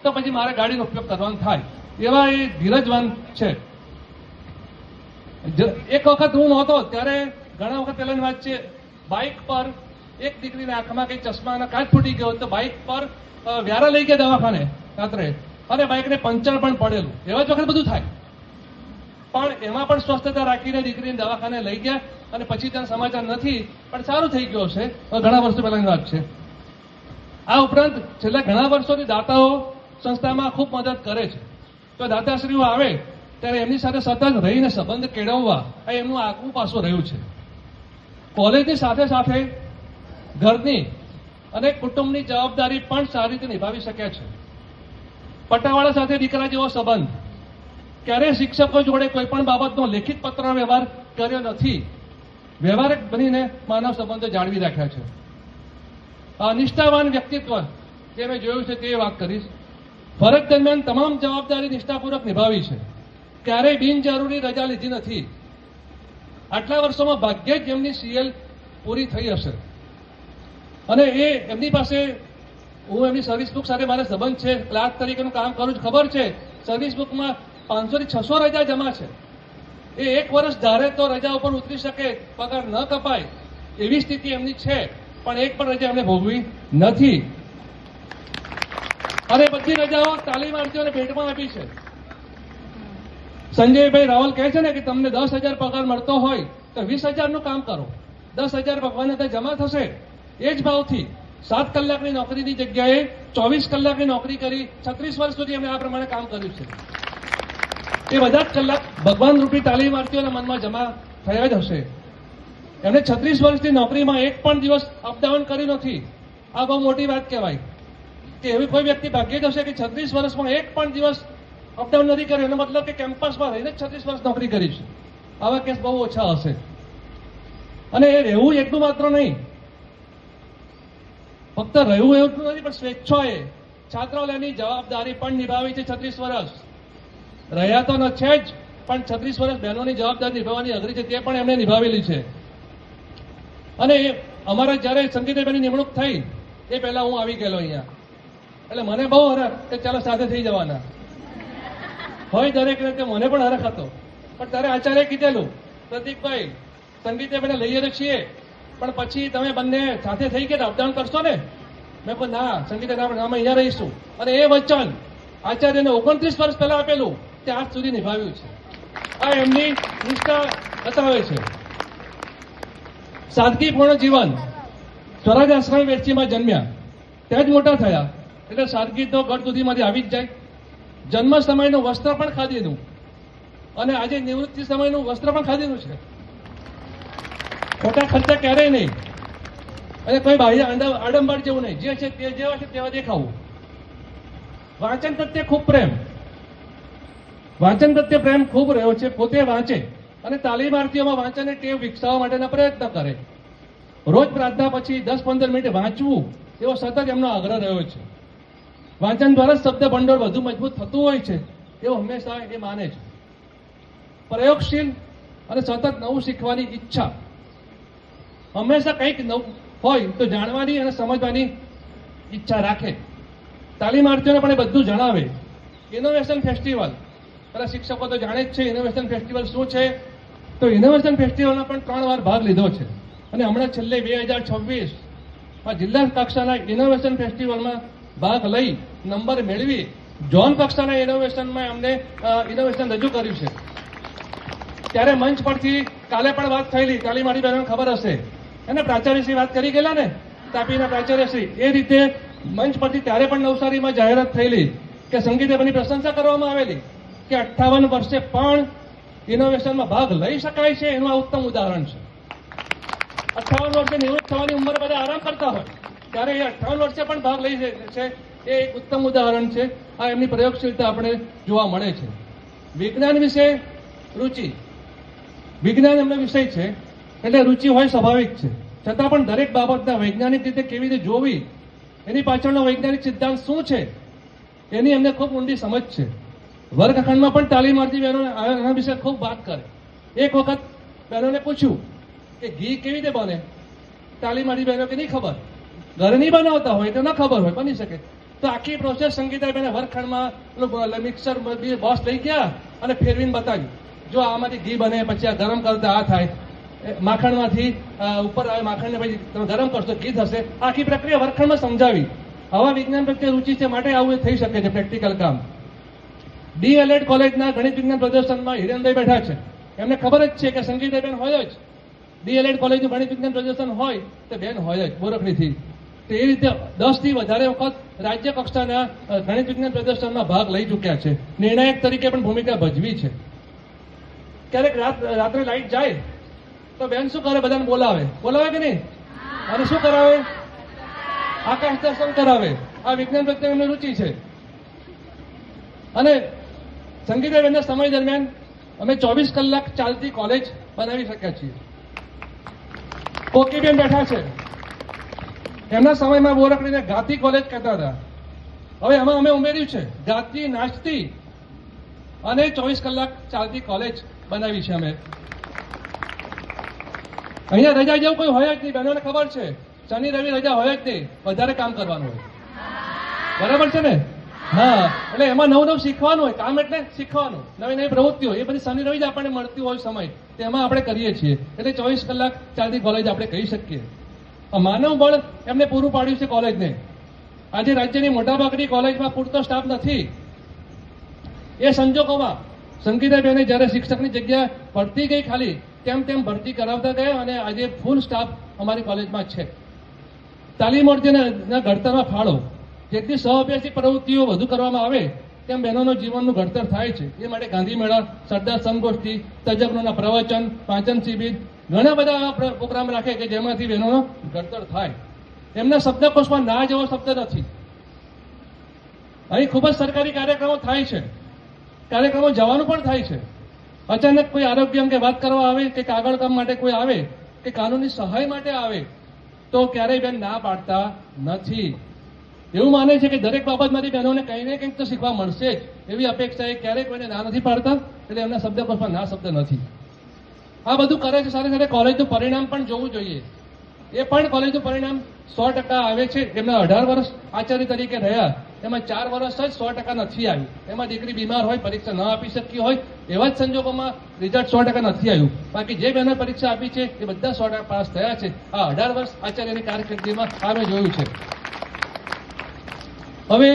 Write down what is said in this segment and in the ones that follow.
તો પછી મારે ગાડીનો ઉપયોગ કરવાનો થાય. એવા એ ધીરજવાન છે. એક વખત હું નહોતો ત્યારે ઘણા વખત પહેલાની વાત છે, બાઇક પર એક દીકરીને આંખમાં કઈ ચશ્માના કાચ ફૂટી ગયો તો બાઇક પર વ્યારા લઈ ગયા દવાખાને રાત્રે, અને બાઇકને પંચર પણ પડેલું. એવા જ વખત બધું થાય, પણ એમાં પણ સ્વસ્થતા રાખીને દીકરીને દવાખાને લઈ ગયા અને પછી ત્યાં સમાચાર નથી, પણ સારું થઈ ગયો છે. ઘણા વર્ષો પહેલાની વાત છે. આ ઉપરાંત છેલ્લા ઘણા વર્ષોથી દાતાઓ સંસ્થામાં ખૂબ મદદ કરે છે. તો દાતાશ્રીઓ આવે ત્યારે એમની સાથે સતત રહીને સંબંધ કેળવવા એ એમનું આગવું પાસું રહ્યું છે. કોલેજની સાથે સાથે ઘરની અને કુટુંબની જવાબદારી પણ સારી રીતે નિભાવી શકે છે. પટાવાળા સાથે દીકરા જેવો સંબંધ, ક્યારેય શિક્ષકો જોડે કોઈ પણ બાબતનો લેખિત પત્ર વ્યવહાર કર્યો નથી. વ્યવહારિક બનીને માનવ સંબંધો જાળવી રાખ્યા છે. નિષ્ઠાવાન વ્યક્તિત્વ જે મેં જોયું છે તે વાત કરીશ. ફરજ દરમિયાન તમામ જવાબદારી નિષ્ઠાપૂર્વક નિભાવી છે. ક્યારેય બિનજરૂરી રજા લીધી નથી. આટલા વર્ષોમાં ભાગ્યે જ એમની સીએલ પૂરી થઈ હશે. અને એ એમની પાસે, હું એમની સર્વિસ બુક સાથે મારા સંબંધ છે, ક્લાર્ક તરીકેનું કામ કરું છું, ખબર છે સર્વિસ બુકમાં 500 થી 600 રજા જમા છે. એ એક વર્ષ ધારે તો રજા ઉપર ઉતરી શકે, પગાર ન કપાય એવી સ્થિતિ એમની છે, પણ એક પણ રજા એમને ભોગવી નથી. અને બધી રજાઓ તાલીમાર્થીઓને ભેટમાં આપી છે. સંજયભાઈ રાવલ કહે છે ને કે તમને 10,000 પગાર મળતો હોય તો 20,000નું કામ કરો, 10,000 ભગવાનને ત્યાં જમા થશે. એ જ ભાવથી 7 કલાકની નોકરીની જગ્યાએ 24 કલાકની નોકરી કરી 36 વર્ષ સુધી એમણે આ પ્રમાણે કામ કર્યું છે. એ બધા જ કલાક ભગવાન રૂપી તાલીમાર્થીઓના મનમાં જમા થયા જ હશે. એમણે 36 વર્ષની નોકરીમાં એક પણ દિવસ અપડાઉન કર્યું નથી. આ બહુ મોટી વાત કહેવાય કે એવી કોઈ વ્યક્તિ ભાગ્ય જ હશે કે 36 વર્ષમાં એક પણ દિવસ અપડાઉન નથી કર્યું. એનો મતલબ કે કેમ્પસમાં રહીને 36 વર્ષ નોકરી કરી છે. આવા કેસ બહુ ઓછા હશે. અને એ રહેવું એટલું માત્ર નહીં, ફક્ત રહેવું એવું નથી, પણ સ્વેચ્છાએ છાત્રાલયની જવાબદારી પણ નિભાવી છે. 36 વર્ષ રહ્યા તો ન છે જ, પણ 36 વર્ષ બહેનોની જવાબદારી નિભાવવાની અઘરી છે તે પણ એમણે નિભાવેલી છે. અને અમારા જ્યારે સંગીતાબેનની નિમણૂક થઈ એ પહેલા હું આવી ગયેલો અહીંયા, એટલે મને બહુ હરખ કે ચાલો સાથે થઈ જવાના હોય. દરેક રીતે મને પણ હરખ હતો, પણ ત્યારે આચાર્ય કીધેલું, પ્રતિકભાઈ સંગીતાબેને લઈએ તો છીએ, પણ પછી તમે બંને સાથે થઈ ગયા અપડાઉન કરશો ને? મેં કહ્યું ના સંગીતાબેન, અમે અહીંયા રહીશું. અને એ વચન આચાર્યને 29 વર્ષ પહેલા આપેલું તે આજ સુધી નિભાવ્યું છે. આ એમની નિષ્ઠા બતાવે છે. સાદગીપૂર્ણ જીવન. સ્વરાજ આશ્રમ વેચીમાં જન્મ્યા, ત્યાં જ મોટા થયા, એટલે સાદગી તો ઘર સુધીમાંથી આવી જ જાય. જન્મ સમયનું વસ્ત્ર પણ ખાદીનું, અને આજે નિવૃત્તિ સમયનું વસ્ત્ર પણ ખાદીનું છે. ખોટા ખર્ચા ક્યારેય નહીં, અને કોઈ બાહ્ય આડંબર જેવું નહીં. જે છે તે જેવા છે તેવા દેખાવું. વાંચન પ્રત્યે ખૂબ પ્રેમ, વાંચન પ્રત્યે પ્રેમ ખૂબ રહ્યો છે. પોતે વાંચે અને તાલીમાર્થીઓમાં વાંચનની ટેવ વિકસાવવા માટેના પ્રયત્ન કરે. રોજ પ્રાર્થના પછી 10-15 મિનિટ વાંચવું એવો સતત એમનો આગ્રહ રહ્યો છે. વાંચન દ્વારા શબ્દ ભંડોળ વધુ મજબૂત થતું હોય છે એવું હંમેશા એ માને છે. પ્રયોગશીલ અને સતત નવું શીખવાની ઈચ્છા. હંમેશા કંઈક નવું હોય તો જાણવાની અને સમજવાની ઈચ્છા રાખે. તાલીમાર્થીઓને પણ એ બધું જણાવે. ઇનોવેશન ફેસ્ટિવલ, પેલા શિક્ષકો તો જાણે જ છે ઇનોવેશન ફેસ્ટિવલ શું છે. તો ઇનોવેશન ફેસ્ટિવલમાં પણ 3 વાર ભાગ લીધો છે. અને હમણાં છેલ્લે 2026 જિલ્લા કક્ષાના ઇનોવેશન ફેસ્ટિવલમાં ભાગ લઈ નંબર મેળવી ઝોન કક્ષાના ઇનોવેશનમાં અમને ઇનોવેશન રજૂ કર્યું છે. ત્યારે મંચ પરથી કાલે પણ વાત થયેલી, તાલીમાર્થી બહેનોને ખબર હશે, એને પ્રાચાર્યશ્રી વાત કરી ગયેલા ને, તાપીના પ્રાચાર્યશ્રી. એ રીતે મંચ પરથી ત્યારે પણ નવસારીમાં જાહેરાત થયેલી કે સંગીતાબેનની પ્રશંસા કરવામાં આવેલી કે 58 વર્ષે પણ ઇનોવેશનમાં ભાગ લઈ શકાય છે. એનું આ ઉત્તમ ઉદાહરણ છે. 58 વર્ષે નિવૃત્ત થવાની ઉંમર બધા આરામ કરતા હોય ત્યારે એ 58 વર્ષે પણ ભાગ લઈ છે. એ એક ઉત્તમ ઉદાહરણ છે. આ એમની પ્રયોગશીલતા આપણે જોવા મળે છે. વિજ્ઞાન વિશે રુચિ. વિજ્ઞાન એમનો વિષય છે એટલે રુચિ હોય સ્વાભાવિક છે, છતાં પણ દરેક બાબતના વૈજ્ઞાનિક રીતે કેવી રીતે જોવી, એની પાછળનો વૈજ્ઞાનિક સિદ્ધાંત શું છે એની એમને ખૂબ ઊંડી સમજ છે. વર્ગખંડમાં પણ તાલીમાર્થી બહેનો એના વિશે ખૂબ વાત કરે. એક વખત બહેનોને પૂછ્યું કે ઘી કેવી રીતે બને? તાલીમાર્થી બહેનો કે નહીં ખબર. ઘરે નહીં બનાવતા હોય તો ન ખબર હોય, બની શકે. તો આખી પ્રોસેસ સંગીતાબેને વર્ગખંડમાં મિક્સર બોસ લઈ ગયા અને ફેરવીને બતાવ્યું, જો આમાંથી ઘી બને, પછી આ ગરમ કરતા આ થાય, માખણમાંથી ઉપર આવે, માખણને પછી તમે ગરમ કરશો ઘી થશે. આખી પ્રક્રિયા વર્ગખંડમાં સમજાવી. આવા વિજ્ઞાન પ્રત્યે રુચિ છે માટે આવું થઈ શકે છે પ્રેક્ટિકલ કામ. DLED કોલેજના ગણિત વિજ્ઞાન પ્રદર્શનમાં હિરેનભાઈ બેઠા છે. એમને ખબર જ છે કે સંગીતાબેન હોય જ, DLED કોલેજનું ગણિત વિજ્ઞાન પ્રદર્શન હોય તો બેન હોય જ બોરખડીથી. તો એ રીતે 10 થી વધારે વખત રાજ્ય કક્ષાના ગણિત વિજ્ઞાન પ્રદર્શનમાં ભાગ લઈ ચૂક્યા છે. નિર્ણાયક તરીકે પણ ભૂમિકા ભજવી છે. ક્યારેક રાત્રે લાઈટ જાય તો બેન શું કરે, બધાને બોલાવે કે નહીં, અને શું કરાવે, આકાશ દર્શન કરાવે. આ વિજ્ઞાન પ્રત્યે એમની રુચિ છે. અને સંગીતાબેનના સમય દરમિયાન અમે 24 કલાક ચાલતી કોલેજ બનાવી શક્યા છીએ. કોકીબેન બેઠા છે, એમના સમયમાં બોરખડીને ગાતી કોલેજ કહેતા હતા. હવે એમાં અમે ઉમેર્યું છે ગાતી, નાચતી અને 24 કલાક ચાલતી કોલેજ બનાવી છે અમે. અહીંયા રજા જેવું કોઈ હોય જ નહીં, બહેનોને ખબર છે. શનિ રવિ રજા હોય જ નહીં, વધારે કામ કરવાનું હોય. બરાબર છે ને? હા, એટલે એમાં નવું શીખવાનું હોય. કામ એટલે શીખવાનું, નવી નવી પ્રવૃત્તિઓ, એ બધી શનિ રવિ જ આપણને મળતી હોય સમય, તેમાં આપણે કરીએ છીએ. એટલે 24 કલાક ચાલતી કોલેજ આપણે કહી શકીએ. માનવ બળ એમને પૂરું પાડ્યું છે કોલેજને. આજે રાજ્યની મોટાભાગની કોલેજમાં પૂરતો સ્ટાફ નથી. એ સંજોગોમાં સંગીતાબેને જ્યારે શિક્ષકની જગ્યા પડતી ગઈ ખાલી, તેમ તેમ ભરતી કરાવતા ગયા અને આજે ફૂલ સ્ટાફ અમારી કોલેજમાં છે. તાલીમાર્થીના ઘડતરમાં ફાળો, જેટલી સહઅભ્યાસી પ્રવૃત્તિઓ વધુ કરવામાં આવે તેમ બહેનોનું જીવનનું ઘડતર થાય છે. એ માટે ગાંધી મેળા, સરદાર સંગોષ્ઠી, તજજ્ઞોના પ્રવચન, વાંચન શિબિર, ઘણા બધા પ્રોગ્રામ રાખે કે જેમાંથી બહેનોનો ઘડતર થાય. એમના શબ્દકોશમાં ના જેવો શબ્દ નથી. અહીં ખૂબ જ સરકારી કાર્યક્રમો થાય છે, કાર્યક્રમો જવાનું પણ થાય છે. અચાનક કોઈ આરોગ્ય અંગે વાત કરવા આવે કે કાગળ કામ માટે કોઈ આવે કે કાનૂની સહાય માટે આવે તો ક્યારેય બેન ના પાડતા નથી. એવું માને છે કે દરેક બાબતમાંથી બહેનોને કંઈ ને કંઈક તો શીખવા મળશે જ, એવી અપેક્ષા. એ ક્યારેય કોઈને ના નથી પાડતા, એટલે એમના શબ્દકોશમાં ના શબ્દ નથી. આ બધું કરે છે. સાથે સાથે કોલેજનું પરિણામ પણ જોવું જોઈએ. એ પણ કોલેજનું પરિણામ 100% આવે છે. એમના 18 વર્ષ આચાર્ય તરીકે રહ્યા, એમાં 4 વર્ષ જ 100% નથી આવ્યું. એમાં દીકરી બીમાર હોય, પરીક્ષા ન આપી શકી હોય, એવા જ સંજોગોમાં રિઝલ્ટ 100% નથી આવ્યું. બાકી જે બહેનોએ પરીક્ષા આપી છે એ બધા 100% પાસ થયા છે. આ 18 વર્ષ આચાર્યની કારકિર્દીમાં અમે જોયું છે. હવે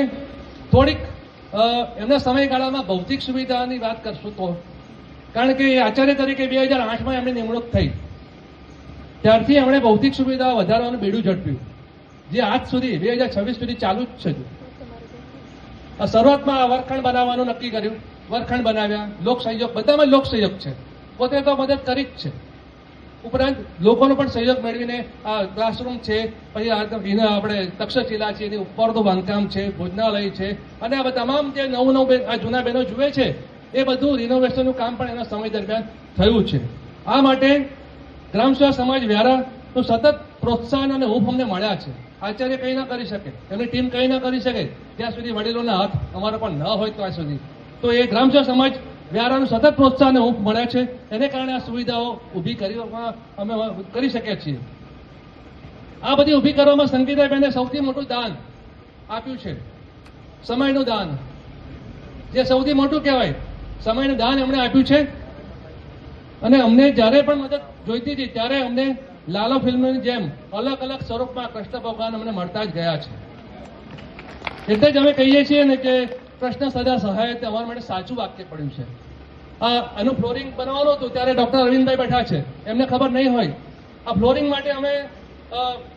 થોડીક એમના સમયગાળામાં ભૌતિક સુવિધાની વાત કરશું તો, કારણ કે આચાર્ય તરીકે 2008માં એમની નિમણૂક થઈ, ત્યારથી એમણે ભૌતિક સુવિધા વધારવાનું બેડું ઝડપ્યું, જે આજ સુધી 2026 સુધી ચાલુ જ છે. શરૂઆતમાં વર્ગખંડ બનાવવાનું નક્કી કર્યું, વર્ગખંડ બનાવ્યા, લોક સહયોગ, બધામાં લોક સહયોગ છે. પોતે તો મદદ કરી જ છે, ઉપરાંત લોકોનો પણ સહયોગ મેળવીને આ ક્લાસરૂમ છે, પછી આપણે તક્ષશિલા છે, એની ઉપરનું બાંધકામ છે, ભોજનાલય છે, અને આ તમામ જે નવું આ જૂના બહેનો જુએ છે એ બધું રિનોવેશનનું કામ પણ એના સમય દરમિયાન થયું છે. આ માટે ગ્રામ સેવા સમાજ વ્યારાનું સતત પ્રોત્સાહન અને હૂંફ અમને મળ્યા છે. આચાર્ય કંઈ ન કરી શકે, એમની ટીમ કંઈ ન કરી શકે ત્યાં સુધી વડીલોના હાથ અમારો પણ ન હોય ત્યાં સુધી. તો એ ગ્રામ સેવા સમાજ વ્યારાનું સતત પ્રોત્સાહન અને હૂંફ મળ્યા છે. એને કારણે આ સુવિધાઓ ઊભી કરવામાં અમે કરી શક્યા છીએ. આ બધી ઊભી કરવામાં સંગીતાબેને સૌથી મોટું દાન આપ્યું છે, સમયનું દાન, જે સૌથી મોટું કહેવાય. સમયનું દાન એમણે આપ્યું છે. અને અમને જ્યારે પણ મદદ જોઈતી હતી ત્યારે અમને લાલો ફિલ્મની જેમ અલગ અલગ સ્વરૂપમાં કૃષ્ણ ભગવાન અમને મળતા જ ગયા છે. એટલે જ અમે કહીએ છીએ ને કે કૃષ્ણ સદા સહાય, તે અમારા માટે સાચું વાક્ય પડ્યું છે. આનું ફ્લોરિંગ બનાવવાનું હતું ત્યારે ડોક્ટર અરવિંદભાઈ બેઠા છે, એમને ખબર નહીં હોય. આ ફ્લોરિંગ માટે અમે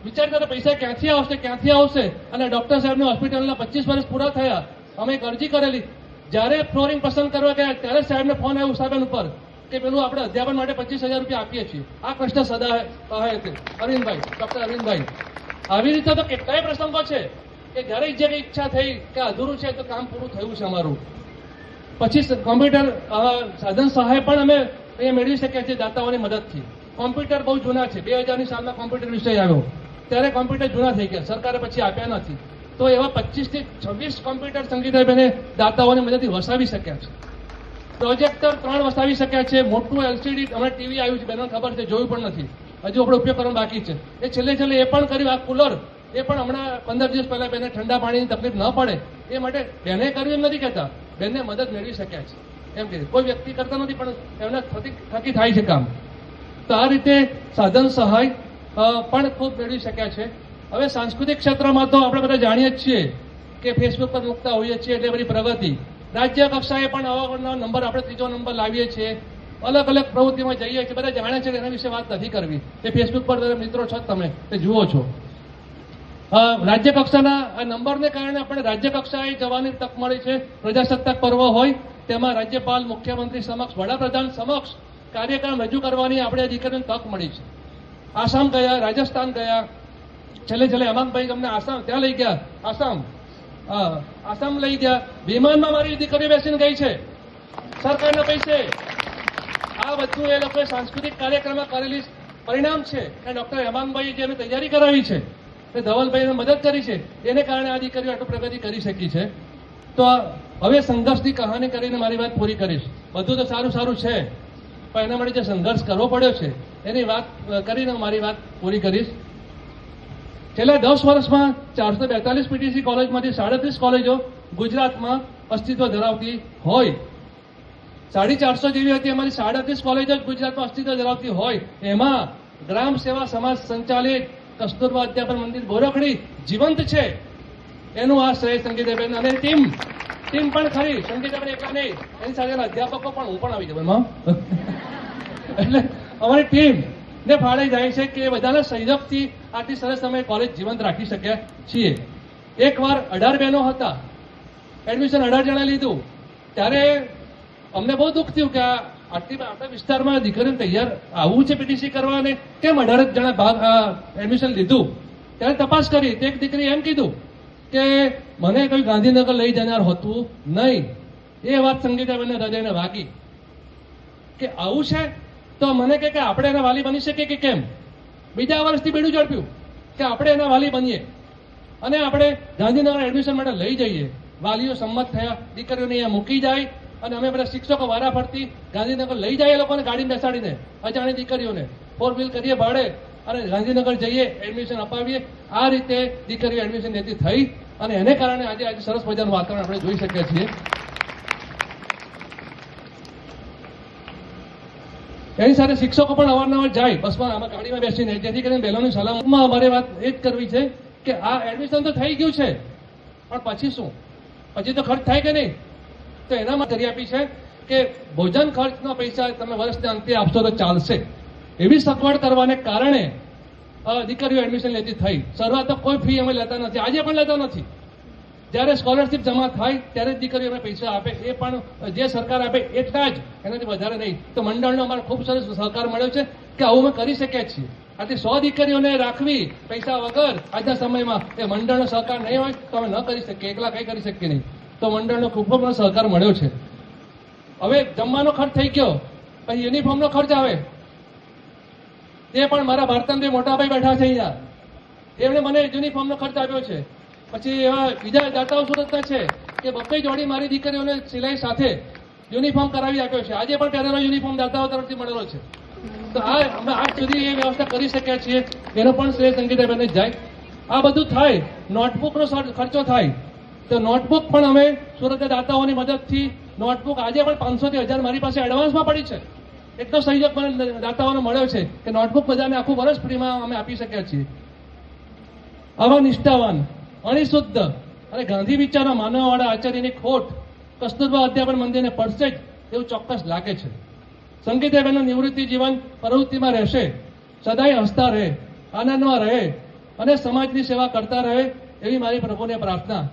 વિચારતા હતા પૈસા ક્યાંથી આવશે, અને ડોક્ટર સાહેબની હોસ્પિટલના 25 વર્ષ પૂરા થયા. અમે એક અરજી કરેલી. જ્યારે ફ્લોરિંગ પસંદ કરવા ગયા ત્યારે સાહેબને ફોન આવ્યો સાહેબ ઉપર કે પેલું આપણે અધ્યાપન માટે 25,000 રૂપિયા આપીએ છીએ. આ કૃષ્ણ સદા સહાય છે અરવિંદભાઈ, ડોક્ટર અરવિંદભાઈ. આવી રીતે તો કેટલાય પ્રસંગો છે કે જ્યારે જે કંઈ ઈચ્છા થઈ કે અધૂરું છે તો કામ પૂરું થયું છે અમારું. પછી કોમ્પ્યુટર સાધન સહાય પણ અમે અહીંયા મેળવી શક્યા છીએ દાતાઓની મદદથી. કોમ્પ્યુટર બહુ જૂના છે, 2000ની સાલમાં કોમ્પ્યુટર વિષય આવ્યો ત્યારે કોમ્પ્યુટર જૂના થઈ ગયા, સરકારે પછી આપ્યા નથી. તો એવા 25 થી 26 કોમ્પ્યુટર સંગીતાબેને દાતાઓની મદદથી વસાવી શક્યા છે. પ્રોજેક્ટર 3 વસાવી શક્યા છે. મોટું એલસીડી હમણાં ટીવી આવ્યું છે, બેનો ખબર છે, જોયું પણ નથી, હજુ આપણે ઉપયોગ કરવાનો બાકી છે. એ છેલ્લે એ પણ કર્યું. આ કુલર એ પણ હમણાં 15 દિવસ પહેલા બેને ઠંડા પાણીની તકલીફ ન પડે એ માટે બેને કર્યું એમ નથી કહેતા, બેનને મદદ મેળવી શક્યા છે એમ કે કોઈ વ્યક્તિ કરતા નથી પણ એમના થકી થાય છે કામ. તો આ રીતે સાધન સહાય પણ ખૂબ મેળવી શક્યા છે. હવે સાંસ્કૃતિક ક્ષેત્રમાં તો આપણે બધા જાણીએ જ છીએ કે ફેસબુક પર મૂકતા હોઈએ છીએ એટલે બધી પ્રગતિ. રાજ્ય કક્ષાએ પણ આવા નંબર આપણે 3જો નંબર લાવીએ છીએ, અલગ અલગ પ્રવૃત્તિમાં જઈએ છીએ, બધા જાણે છે એના વિશે વાત નથી કરવી. એ ફેસબુક પર મિત્રો છો તમે તે જુઓ છો. રાજ્ય કક્ષાના આ નંબરને કારણે આપણે રાજ્ય કક્ષાએ જવાની તક મળી છે. પ્રજાસત્તાક પર્વ હોય તેમાં રાજ્યપાલ, મુખ્યમંત્રી સમક્ષ, વડાપ્રધાન સમક્ષ કાર્યક્રમ રજૂ કરવાની આપણે દીકરીઓને તક મળી છે. આસામ ગયા, રાજસ્થાન ગયા, છેલ્લે હેમાંગભાઈ તમને આસામ ત્યાં લઈ ગયા, આસામ લઈ ગયા. વિમાનમાં મારી દીકરીઓ બેસીને ગઈ છે સરકારના પૈસે. આ બધું એ લોકોએ સાંસ્કૃતિક કાર્યક્રમમાં કરેલી પરિણામ છે. અને ડોક્ટર હેમાંગભાઈ જેને તૈયારી કરાવી છે, તે ધવલભાઈને મદદ કરી છે, એને કારણે આ દીકરીઓ આટલું પ્રગતિ કરી શકી છે. તો હવે સંઘર્ષની કહાની કરીને મારી વાત પૂરી કરીશ. બધું તો સારું છે પણ એના માટે જે સંઘર્ષ કરવો પડ્યો છે એની વાત કરીને મારી વાત પૂરી કરીશ. છેલ્લા 10 વર્ષમાં 442 પીટીસી કોલેજમાંથી 37 કોલેજો ગુજરાતમાં અસ્તિત્વ ધરાવતી હોય. 450 જેવી હતી અમારી 37 કોલેજો ગુજરાતમાં અસ્તિત્વ ધરાવતી હોય. એમાં ગ્રામ સેવા સમાજ સંચાલિત કસ્તુરબા અધ્યાપન મંદિર ગોરખડી જીવંત છે. એનું આ શ્રેય સંગીતાબેન અને ટીમ પણ ખરી. સંગીતાબેન એકલા નહીં, એની સાથે અધ્યાપકો પણ, હું પણ આવી જાઉં એમાં. એટલે અમારી ટીમ ને ફાળે જાય છે કે બધાના સહયોગથી આટલી સરસ અમે કોલેજ જીવંત રાખી શક્યા છીએ. એકવાર 18 બહેનો હતા, એડમિશન 18 જણા લીધું, ત્યારે અમને બહુ દુઃખ થયું કે આપણા વિસ્તારમાં દીકરીઓને તૈયાર આવવું છે પીટીસી કરવા અને કેમ 18 જણા એડમિશન લીધું. ત્યારે તપાસ કરી તો એક દીકરી એમ કીધું કે મને કોઈ ગાંધીનગર લઈ જનાર હોતું નહીં. એ વાત સંગીતાબેનને હૃદયને વાગી કે આવું છે. તો મને કે આપણે એના વાલી બની શકીએ કે કેમ. બીજા વર્ષથી બેડું ઝડપ્યું કે આપણે એના વાલી બનીએ અને આપણે ગાંધીનગર એડમિશન માટે લઈ જઈએ. વાલીઓ સંમત થયા, દીકરીઓને અહીંયા મૂકી જાય અને અમે બધા શિક્ષકો વારાફરતી ગાંધીનગર લઈ જઈએ, લોકોને ગાડી બેસાડીને, અજાણી દીકરીઓને 4 વ્હીલ કરીએ ભાડે અને ગાંધીનગર જઈએ, એડમિશન અપાવીએ. આ રીતે દીકરીઓ એડમિશન લેતી થઈ અને એને કારણે આજે સરસ મજાનું વાતાવરણ આપણે જોઈ શકીએ છીએ. એની સાથે શિક્ષકો પણ અવારનવાર જાય બસમાં, આમાં ગાડીમાં બેસીને, જેથી કરીને બહેનોની સલામતમાં અમારે વાત એ જ કરવી છે કે આ એડમિશન તો થઈ ગયું છે પણ પછી શું? પછી તો ખર્ચ થાય કે નહીં? તો એના માટે કરી આપી છે કે ભોજન ખર્ચના પૈસા તમે વર્ષના અંતે આપશો તો ચાલશે. એવી સગવડ કરવાને કારણે દીકરીઓ એડમિશન લેતી થઈ. શરૂઆત તો કોઈ ફી અમે લેતા નથી, આજે પણ લેતા નથી. જ્યારે સ્કોલરશીપ જમા થાય ત્યારે જ દીકરીઓ અમે પૈસા આપે, એ પણ જે સરકાર આપે એટલા જ, એનાથી વધારે નહીં. તો મંડળનો અમારો ખૂબ સરસ સહકાર મળ્યો છે કે આવું અમે કરી શકીએ છીએ. આથી 100 દીકરીઓને રાખવી પૈસા વગર આજના સમયમાં એ મંડળનો સહકાર નહીં હોય તો અમે ન કરી શકીએ, એકલા કંઈ કરી શકીએ નહીં. તો મંડળનો ખૂબ બધો સહકાર મળ્યો છે. હવે જમવાનો ખર્ચ થઈ ગયો, પછી યુનિફોર્મનો ખર્ચ આવે, તે પણ મારા ભારતના મોટાભાઈ બેઠા છે અહીંયા, એમણે મને યુનિફોર્મનો ખર્ચ આપ્યો છે. પછી એવા બીજા દાતાઓ સુરતના છે કે 2 જોડી મારી દીકરીઓને સિલાઈ સાથે યુનિફોર્મ કરાવી આપ્યો છે. આજે પણ પહેરેલો યુનિફોર્મ દાતાઓ તરફથી મળેલો છે. તો અમે આજ સુધી એ વ્યવસ્થા કરી શક્યા છીએ, એનો પણ શ્રેય સંગીતાબેનને જાય. આ બધું થાય, નોટબુકનો ખર્ચો થાય, તો નોટબુક પણ અમે સુરતના દાતાઓની મદદથી નોટબુક આજે પણ 500 થી 1000 મારી પાસે એડવાન્સમાં પડી છે. એટલો સહયોગ મને દાતાઓનો મળ્યો છે કે નોટબુક બધાને આખું વર્ષ ફ્રીમાં અમે આપી શક્યા છીએ. આવા નિષ્ઠાવાન, અણિશુદ્ધ અને ગાંધી વિચારના માનવવાળા આચાર્યની ખોટ કસ્તુરબા અધ્યાપન મંદિરને પડશે જ એવું ચોક્કસ લાગે છે. સંગીતાબેનનું નિવૃત્તિ જીવન પ્રવૃત્તિમાં રહેશે, સદાય હસતા રહે, આનંદમાં રહે અને સમાજની સેવા કરતા રહે એવી મારી પ્રભુને પ્રાર્થના.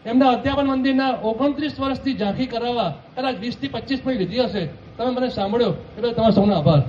એમના અધ્યાપન મંદિરના 29 વર્ષથી ઝાંખી કરાવવા કદાચ 20 થી 25 મિનિટ લીધી હશે. તમે મને સાંભળ્યો એટલે તમારા સૌનો આભાર.